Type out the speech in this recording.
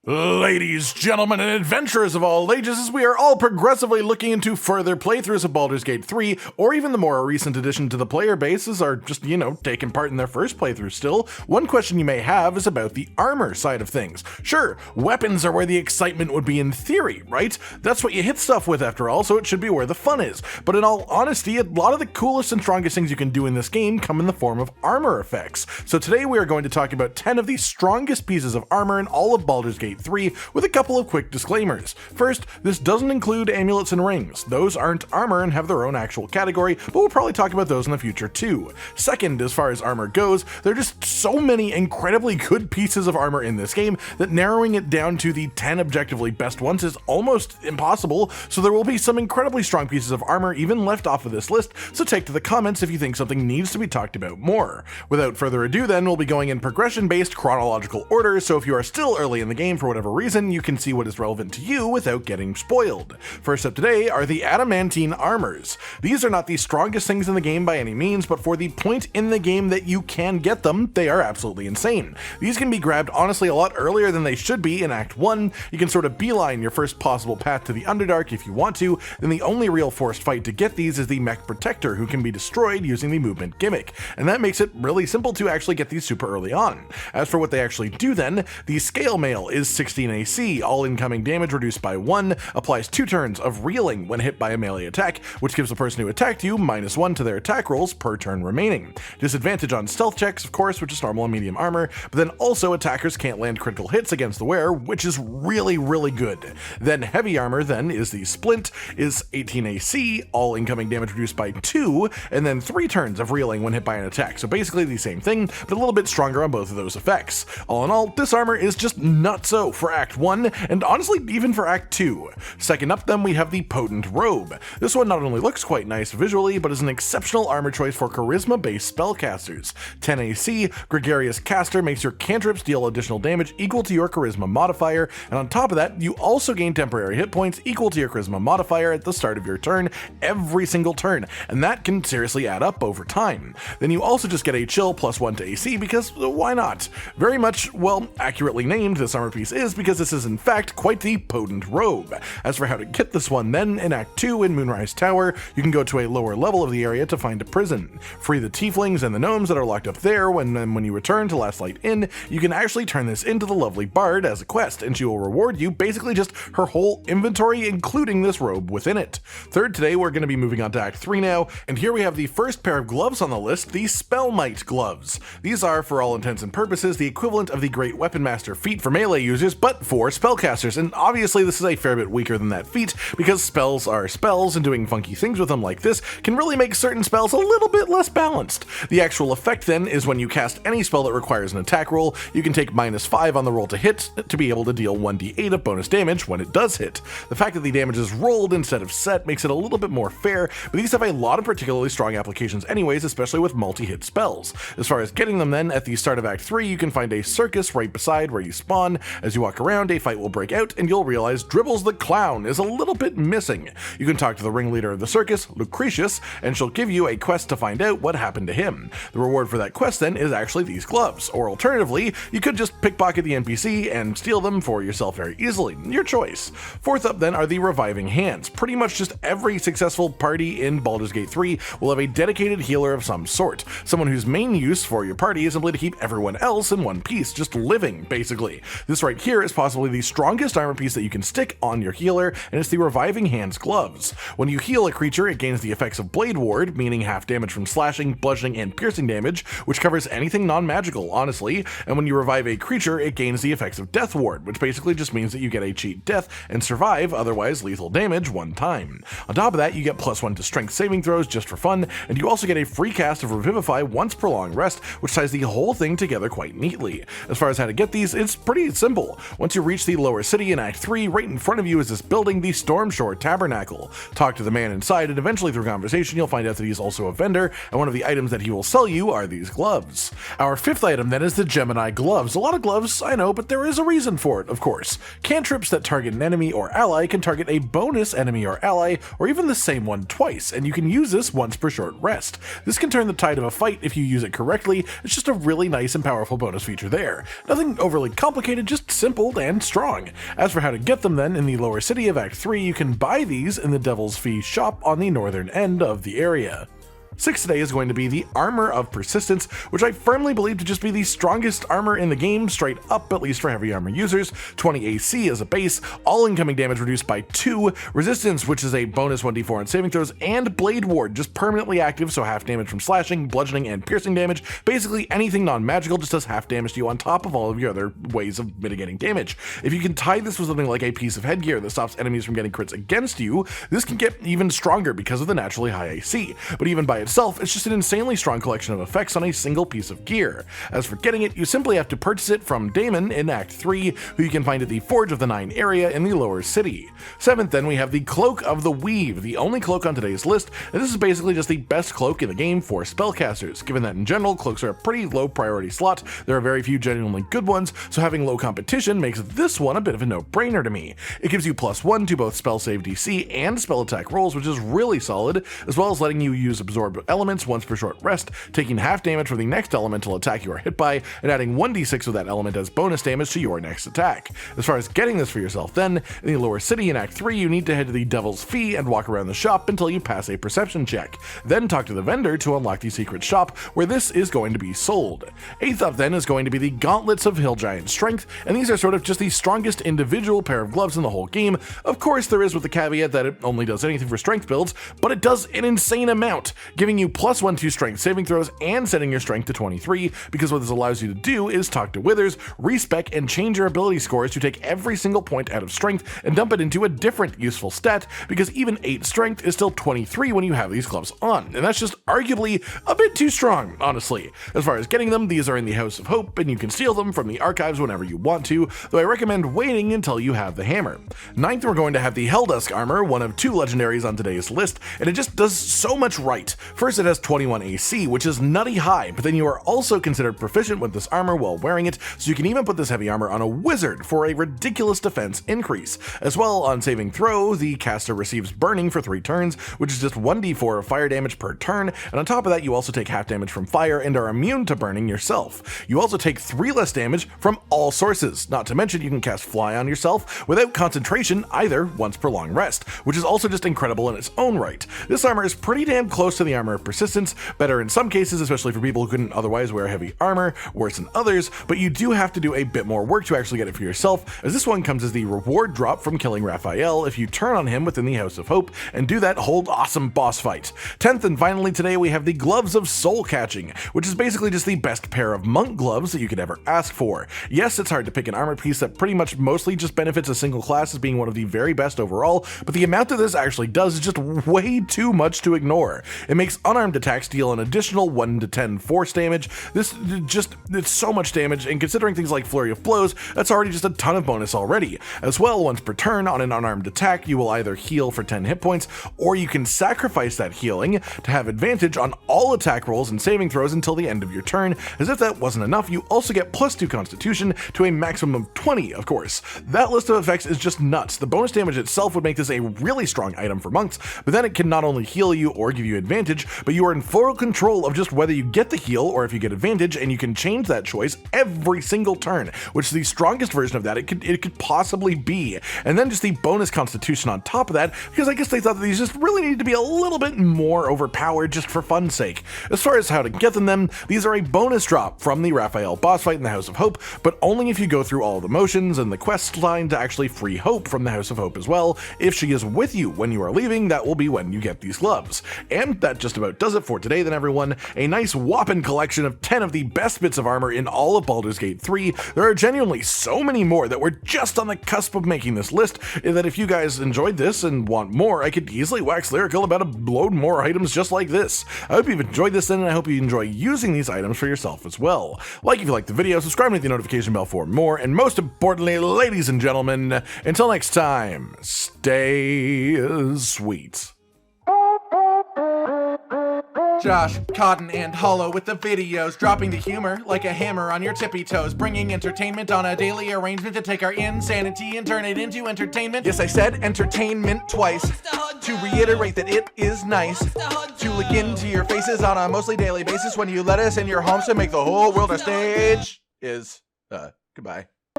Ladies, gentlemen, and adventurers of all ages, as we are all progressively looking into further playthroughs of Baldur's Gate 3, or even the more recent addition to the player bases are just, taking part in their first playthrough still, one question you may have is about the armor side of things. Sure, weapons are where the excitement would be in theory, right? That's what you hit stuff with after all, so it should be where the fun is. But in all honesty, a lot of the coolest and strongest things you can do in this game come in the form of armor effects. So today we are going to talk about 10 of the strongest pieces of armor in all of Baldur's Gate 3 with a couple of quick disclaimers. First, this doesn't include amulets and rings. Those aren't armor and have their own actual category, but we'll probably talk about those in the future too. Second, as far as armor goes, there are just so many incredibly good pieces of armor in this game that narrowing it down to the 10 objectively best ones is almost impossible, so there will be some incredibly strong pieces of armor even left off of this list, so take to the comments if you think something needs to be talked about more. Without further ado then, we'll be going in progression-based chronological order, so if you are still early in the game for whatever reason, you can see what is relevant to you without getting spoiled. First up today are the Adamantine armors. These are not the strongest things in the game by any means, but for the point in the game that you can get them, they are absolutely insane. These can be grabbed honestly a lot earlier than they should be in Act 1, you can sort of beeline your first possible path to the Underdark if you want to, then the only real forced fight to get these is the Mech Protector, who can be destroyed using the movement gimmick, and that makes it really simple to actually get these super early on. As for what they actually do then, the Scale Mail is 16 AC, all incoming damage reduced by 1, applies 2 turns of reeling when hit by a melee attack, which gives the person who attacked you -1 to their attack rolls per turn remaining. Disadvantage on stealth checks, of course, which is normal and medium armor, but then also attackers can't land critical hits against the wearer, which is really good. Then heavy armor then is the Splint, is 18 AC, all incoming damage reduced by 2, and then 3 turns of reeling when hit by an attack, so basically the same thing, but a little bit stronger on both of those effects. All in all, this armor is just nutso for Act 1, and honestly even for Act 2. Second up then we have the Potent Robe. This one not only looks quite nice visually, but is an exceptional armor choice for charisma-based spellcasters. 10 AC, Gregarious Caster makes your cantrips deal additional damage equal to your charisma modifier, and on top of that, you also gain temporary hit points equal to your charisma modifier at the start of your turn, every single turn, and that can seriously add up over time. Then you also just get a chill +1 to AC because why not? Very much, well, accurately named this armor piece is because this is in fact quite the Potent Robe. As for how to get this one then, in Act 2 in Moonrise Tower, you can go to a lower level of the area to find a prison. Free the tieflings and the gnomes that are locked up there, when you return to Last Light Inn, you can actually turn this into the lovely Bard as a quest, and she will reward you basically just her whole inventory, including this robe within it. Third, today we're going to be moving on to Act 3 now, and here we have the first pair of gloves on the list, the Spellmight gloves. These are, for all intents and purposes, the equivalent of the Great Weapon Master feat for melee users, but for spellcasters, and obviously this is a fair bit weaker than that feat, because spells are spells, and doing funky things with them like this can really make certain spells a little bit less balanced. The actual effect then is when you cast any spell that requires an attack roll, you can take -5 on the roll to hit to be able to deal 1d8 of bonus damage when it does hit. The fact that the damage is rolled instead of set makes it a little bit more fair, but these have a lot of particularly strong applications anyways, especially with multi-hit spells. As far as getting them then, at the start of Act 3 you can find a circus right beside where you spawn. As you walk around, a fight will break out and you'll realize Dribbles the Clown is a little bit missing. You can talk to the ringleader of the circus, Lucretius, and she'll give you a quest to find out what happened to him. The reward for that quest then is actually these gloves, or alternatively, you could just pickpocket the NPC and steal them for yourself very easily. Your choice. Fourth up then are the Reviving Hands. Pretty much just every successful party in Baldur's Gate 3 will have a dedicated healer of some sort, someone whose main use for your party is simply to keep everyone else in one piece, just living, basically. This right here is possibly the strongest armor piece that you can stick on your healer, and it's the Reviving Hands gloves. When you heal a creature, it gains the effects of Blade Ward, meaning half damage from slashing, bludgeoning, and piercing damage, which covers anything non-magical, honestly, and when you revive a creature, it gains the effects of Death Ward, which basically just means that you get a cheat death and survive otherwise lethal damage 1 time. On top of that, you get +1 to strength saving throws just for fun, and you also get a free cast of Revivify once per long rest, which ties the whole thing together quite neatly. As far as how to get these, it's pretty simple. Once you reach the lower city in Act 3, right in front of you is this building, the Stormshore Tabernacle. Talk to the man inside, and eventually through conversation you'll find out that he's also a vendor, and one of the items that he will sell you are these gloves. Our fifth item then is the Gemini gloves. A lot of gloves, I know, but there is a reason for it, of course. Cantrips that target an enemy or ally can target a bonus enemy or ally, or even the same one twice, and you can use this once per short rest. This can turn the tide of a fight if you use it correctly. It's just a really nice and powerful bonus feature there. Nothing overly complicated, just simple and strong. As for how to get them then, in the lower city of Act 3, you can buy these in the Devil's Fee shop on the northern end of the area. 6 today is going to be the Armour of Persistence, which I firmly believe to just be the strongest armor in the game, straight up, at least for heavy armor users. 20 AC as a base, all incoming damage reduced by 2, resistance, which is a bonus 1d4 on saving throws, and Blade Ward, just permanently active, so half damage from slashing, bludgeoning, and piercing damage. Basically anything non-magical just does half damage to you on top of all of your other ways of mitigating damage. If you can tie this with something like a piece of headgear that stops enemies from getting crits against you, this can get even stronger because of the naturally high AC. But even by itself, it's just an insanely strong collection of effects on a single piece of gear. As for getting it, you simply have to purchase it from Damon in Act 3, who you can find at the Forge of the Nine area in the lower city. 7th then, we have the Cloak of the Weave, the only cloak on today's list, and this is basically just the best cloak in the game for spellcasters. Given that in general, cloaks are a pretty low priority slot, there are very few genuinely good ones, so having low competition makes this one a bit of a no-brainer to me. It gives you +1 to both spell save DC and spell attack rolls, which is really solid, as well as letting you use absorb elements once per short rest, taking half damage for the next elemental attack you are hit by, and adding 1d6 of that element as bonus damage to your next attack. As far as getting this for yourself then, in the lower city in Act 3, you need to head to the Devil's Fee and walk around the shop until you pass a perception check. Then talk to the vendor to unlock the secret shop where this is going to be sold. 8th up then is going to be the Gauntlets of Hill Giant Strength, and these are sort of just the strongest individual pair of gloves in the whole game. Of course, there is with the caveat that it only does anything for strength builds, but it does an insane amount, giving you +1 to strength saving throws and setting your strength to 23, because what this allows you to do is talk to withers, respec, and change your ability scores to take every single point out of strength and dump it into a different useful stat, because even 8 strength is still 23 when you have these gloves on, and that's just arguably a bit too strong, honestly. As far as getting them, these are in the House of Hope, and you can steal them from the archives whenever you want to, though I recommend waiting until you have the hammer. 9th, we're going to have the Helldusk armor, one of 2 legendaries on today's list, and it just does so much right. First, it has 21 AC, which is nutty high, but then you are also considered proficient with this armor while wearing it, so you can even put this heavy armor on a wizard for a ridiculous defense increase. As well, on saving throw, the caster receives burning for 3 turns, which is just 1d4 of fire damage per turn, and on top of that you also take half damage from fire and are immune to burning yourself. You also take 3 less damage from all sources, not to mention you can cast Fly on yourself without concentration either once per long rest, which is also just incredible in its own right. This armor is pretty damn close to the Armor of Persistence, better in some cases, especially for people who couldn't otherwise wear heavy armor, worse than others, but you do have to do a bit more work to actually get it for yourself, as this one comes as the reward drop from killing Raphael if you turn on him within the House of Hope and do that whole awesome boss fight. 10th and finally today we have the Gloves of Soul Catching, which is basically just the best pair of monk gloves that you could ever ask for. Yes, it's hard to pick an armor piece that pretty much mostly just benefits a single class as being one of the very best overall, but the amount that this actually does is just way too much to ignore. It makes unarmed attacks deal an additional 1 to 10 force damage. It's so much damage, and considering things like Flurry of Blows, that's already just a ton of bonus already. As well, once per turn on an unarmed attack, you will either heal for 10 hit points, or you can sacrifice that healing to have advantage on all attack rolls and saving throws until the end of your turn. As if that wasn't enough, you also get +2 Constitution to a maximum of 20, of course. That list of effects is just nuts. The bonus damage itself would make this a really strong item for monks, but then it can not only heal you or give you advantage, but you are in full control of just whether you get the heal or if you get advantage, and you can change that choice every single turn, which is the strongest version of that it could possibly be. And then just the bonus Constitution on top of that, because I guess they thought that these just really needed to be a little bit more overpowered just for fun's sake. As far as how to get them then, these are a bonus drop from the Raphael boss fight in the House of Hope, but only if you go through all the motions and the quest line to actually free Hope from the House of Hope as well. If she is with you when you are leaving, that will be when you get these gloves. And that just about does it for today then, everyone. A nice whopping collection of 10 of the best bits of armor in all of Baldur's Gate 3. There are genuinely so many more that we're just on the cusp of making this list, that if you guys enjoyed this and want more, I could easily wax lyrical about a load more items just like this. I hope you've enjoyed this then, and I hope you enjoy using these items for yourself as well. Like if you liked the video, subscribe and hit the notification bell for more, and most importantly, ladies and gentlemen, until next time, stay sweet. Josh, Cotton, and Hollow with the videos, dropping the humor like a hammer on your tippy toes, bringing entertainment on a daily arrangement to take our insanity and turn it into entertainment. Yes, I said entertainment twice, to reiterate that it is nice to look into your faces on a mostly daily basis when you let us in your homes to make the whole world a stage. Goodbye.